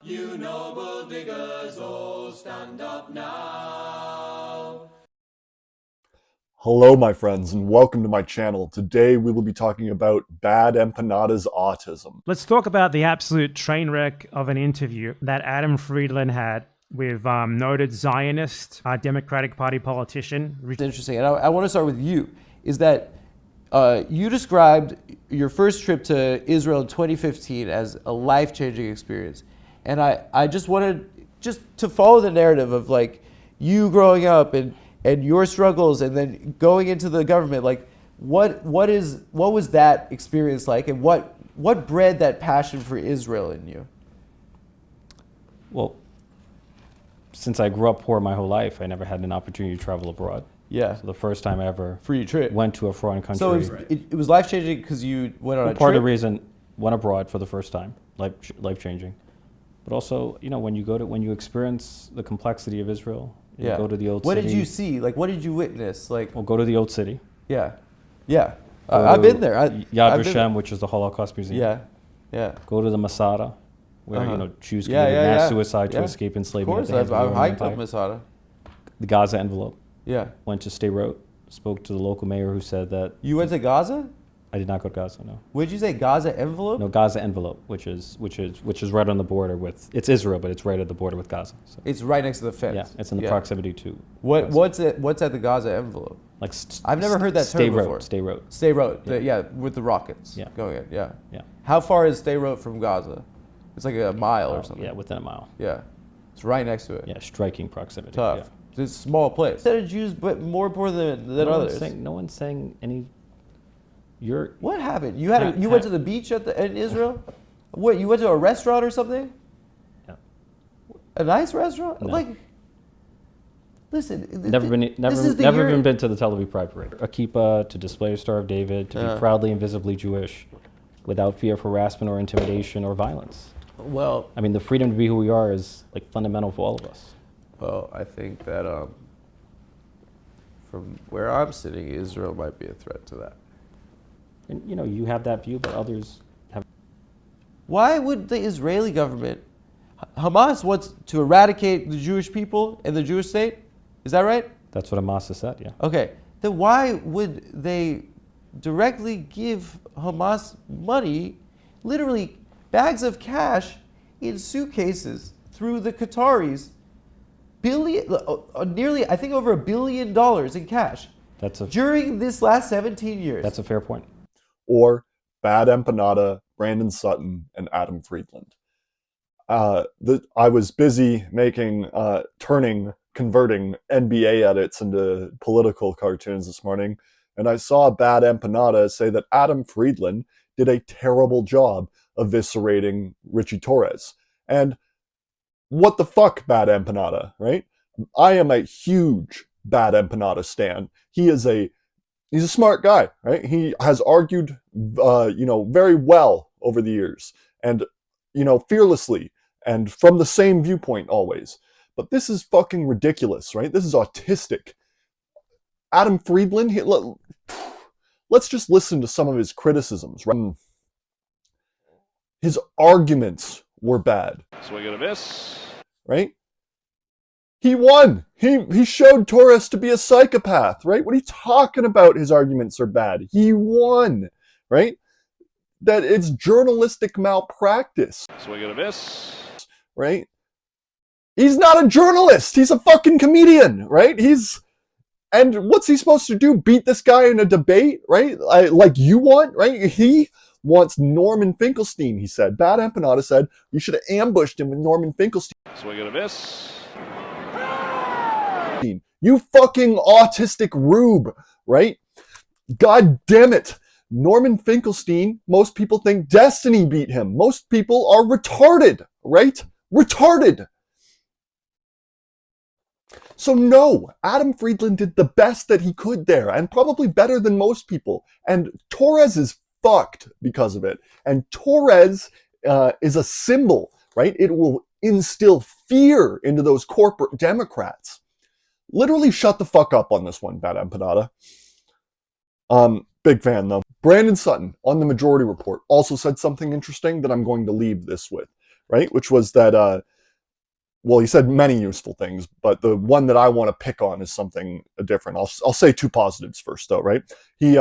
You noble diggers, all stand up now. Hello, my friends, and welcome to my channel. Today we will be talking about BadEmpandada's autism. Let's talk about the absolute train wreck of an interview that Adam Friedland had with noted Zionist Democratic Party politician. It's interesting, and I want to start with you, is that you described your first trip to Israel in 2015 as a life-changing experience. And I just wanted to follow the narrative of like you growing up and your struggles and then going into the government. Like what was that experience like, and what bred that passion for Israel in you? Well, since I grew up poor my whole life, I never had an opportunity to travel abroad. Yeah. So the first time I ever free trip went to a foreign country. So it was life-changing because you went on a trip? Part of the reason, went abroad for the first time, life-changing. But also, you know, when you experience the complexity of Israel, you go to the old city. What did you see? Like, what did you witness? Like, Well, go to the old city. yeah. I've been there. Yad Vashem, which is the Holocaust Museum. Yeah. Go to the Masada, where Jews Yeah, committed yeah, mass yeah. suicide to Yeah. escape Of enslavement. course, at the hands of the I've Roman hiked up Empire. Masada. The Gaza envelope. Yeah. Went to Sderot, spoke to the local mayor who said that You went to Gaza? I did not go to Gaza. No. What did you say? Gaza envelope? No, Gaza envelope, which is right on the border with, it's Israel, but it's right at the border with Gaza. So, It's right next to the fence. yeah, it's in the proximity to. What's at the Gaza envelope? Like I've never heard that term before. Sderot. Stay Road. With the rockets. Yeah. Going in. Yeah. Yeah. How far is Stay Road from Gaza? It's like a mile or something. Yeah, within a mile. Yeah. It's right next to it. Yeah, striking proximity. Tough. Yeah. It's a small place. Instead of Jews, but more poor than No others. one's saying any. What happened? You went to the beach in Israel? What, you went to a restaurant or something? Yeah. A nice restaurant? No. Like, listen. Never even been to the Tel Aviv Pride Parade. A kippah, to display a Star of David, to be proudly and visibly Jewish, without fear of harassment or intimidation or violence. Well, I mean, the freedom to be who we are is like fundamental for all of us. well, I think that from where I'm sitting, Israel might be a threat to that. And you know, you have that view, but others have. Why would the Israeli government, Hamas wants to eradicate the Jewish people and the Jewish state? Is that right? That's what Hamas has said, yeah. Okay, then why would they directly give Hamas money, literally bags of cash in suitcases through the Qataris, nearly, I think over $1 billion in cash during this last 17 years? That's a fair point. Or BadEmpanda, Brandon Sutton, and Adam Friedland. I was busy converting NBA edits into political cartoons this morning, and I saw BadEmpanda say that Adam Friedland did a terrible job eviscerating Richie Torres. And what the fuck, BadEmpanda, right? I am a huge BadEmpanda stan. He's a smart guy, right? He has argued, very well over the years, and, fearlessly, and from the same viewpoint always. But this is fucking ridiculous, right? This is autistic. Adam Friedland, let's just listen to some of his criticisms, right? His arguments were bad. Swing and a miss. Right? He won. He showed Torres to be a psychopath, right? What are you talking about? His arguments are bad. He won, right? That it's journalistic malpractice. Swing and a miss. Right? He's not a journalist. He's a fucking comedian, right? And what's he supposed to do? Beat this guy in a debate, right? Like you want, right? He wants Norman Finkelstein, he said. BadEmpanda said, you should have ambushed him with Norman Finkelstein. Swing and a miss. You fucking autistic rube, right? God damn it. Norman Finkelstein, most people think Destiny beat him. Most people are retarded, right? Retarded. So no, Adam Friedland did the best that he could there, and probably better than most people. And Torres is fucked because of it. And Torres is a symbol, right? It will instill fear into those corporate Democrats. Literally shut the fuck up on this one, BadEmpanda. Big fan though. Brandon Sutton on the Majority Report also said something interesting that I'm going to leave this with. right? Which was that, well, he said many useful things, but the one that I want to pick on is something different. I'll say two positives first, though, right? He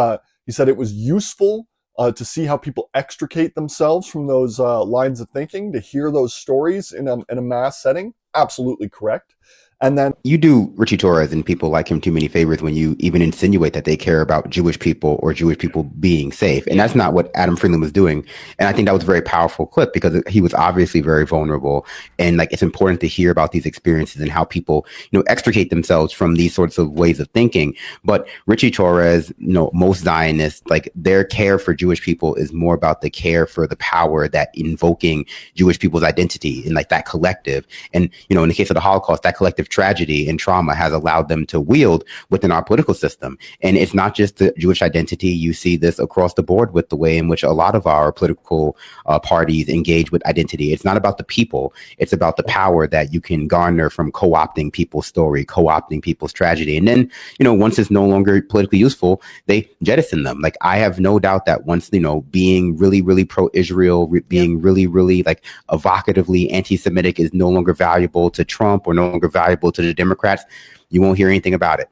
said it was useful to see how people extricate themselves from those lines of thinking, to hear those stories in a mass setting. Absolutely correct. And then you do Richie Torres and people like him too many favors when you even insinuate that they care about Jewish people or Jewish people being safe. And that's not what Adam Friedland was doing. And I think that was a very powerful clip because he was obviously very vulnerable. And like, it's important to hear about these experiences and how people, extricate themselves from these sorts of ways of thinking. But Richie Torres, most Zionists, like their care for Jewish people is more about the care for the power that invoking Jewish people's identity and like that collective. And, in the case of the Holocaust, that collective tragedy and trauma has allowed them to wield within our political system. And it's not just the Jewish identity. You see this across the board with the way in which a lot of our political parties engage with identity. It's not about the people. It's about the power that you can garner from co-opting people's story, co-opting people's tragedy. And then, once it's no longer politically useful, they jettison them. Like, I have no doubt that once, being really, really pro-Israel, being really, really like evocatively anti-Semitic is no longer valuable to Trump or no longer valuable to the Democrats, you won't hear anything about it.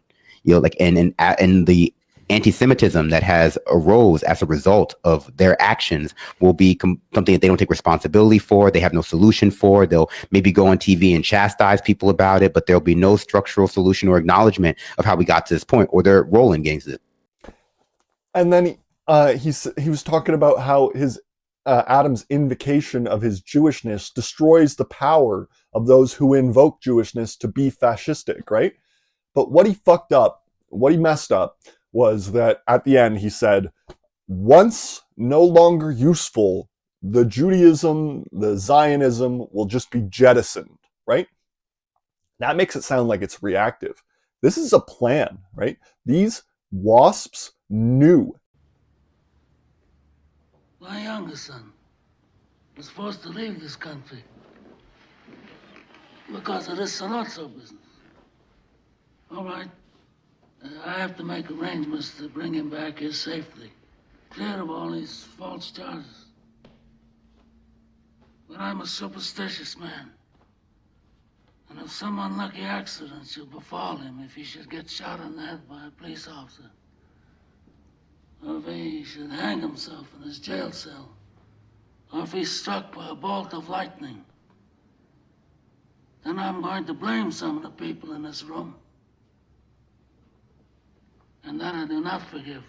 And the anti-Semitism that has arose as a result of their actions will be something that they don't take responsibility for. They have no solution for. They'll maybe go on TV and chastise people about it, but there'll be no structural solution or acknowledgement of how we got to this point or their role in against it. And then he was talking about how his Adam's invocation of his Jewishness destroys the power of those who invoke Jewishness to be fascistic, right? But what he messed up was that at the end he said, once no longer useful, the Judaism, the Zionism will just be jettisoned, right? That makes it sound like it's reactive. This is a plan, right? These WASPs knew. My youngest son was forced to leave this country because of this Salazzo business. All right, I have to make arrangements to bring him back here safely, clear of all these false charges. But I'm a superstitious man. And if some unlucky accident should befall him, if he should get shot in the head by a police officer, or if he should hang himself in his jail cell, or if he's struck by a bolt of lightning, then I'm going to blame some of the people in this room. And that I do not forgive.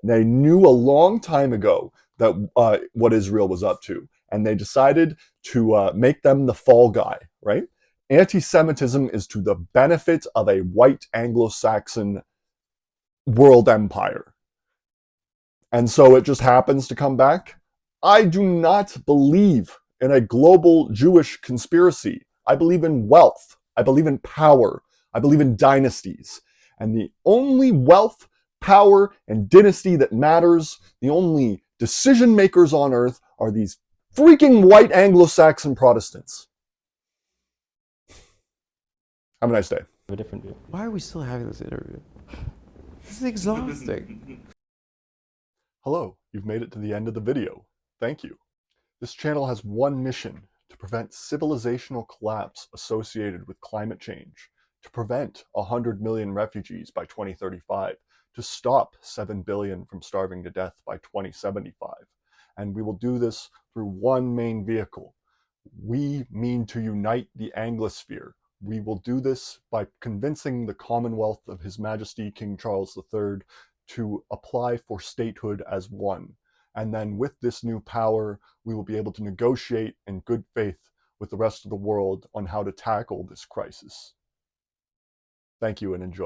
They knew a long time ago that what Israel was up to, and they decided to make them the fall guy, right? Anti-Semitism is to the benefit of a white Anglo-Saxon world empire. And so it just happens to come back. I do not believe in a global Jewish conspiracy. I believe in wealth. I believe in power. I believe in dynasties. And the only wealth, power, and dynasty that matters, the only decision makers on earth, are these freaking white Anglo-Saxon Protestants. Have a nice day. A different view. Why are we still having this interview? This is exhausting. Hello, you've made it to the end of the video. Thank you. This channel has one mission: to prevent civilizational collapse associated with climate change, to prevent 100 million refugees by 2035, to stop 7 billion from starving to death by 2075. And we will do this through one main vehicle. We mean to unite the Anglosphere. We will do this by convincing the Commonwealth of His Majesty King Charles III to apply for statehood as one. And then with this new power, we will be able to negotiate in good faith with the rest of the world on how to tackle this crisis. Thank you and enjoy.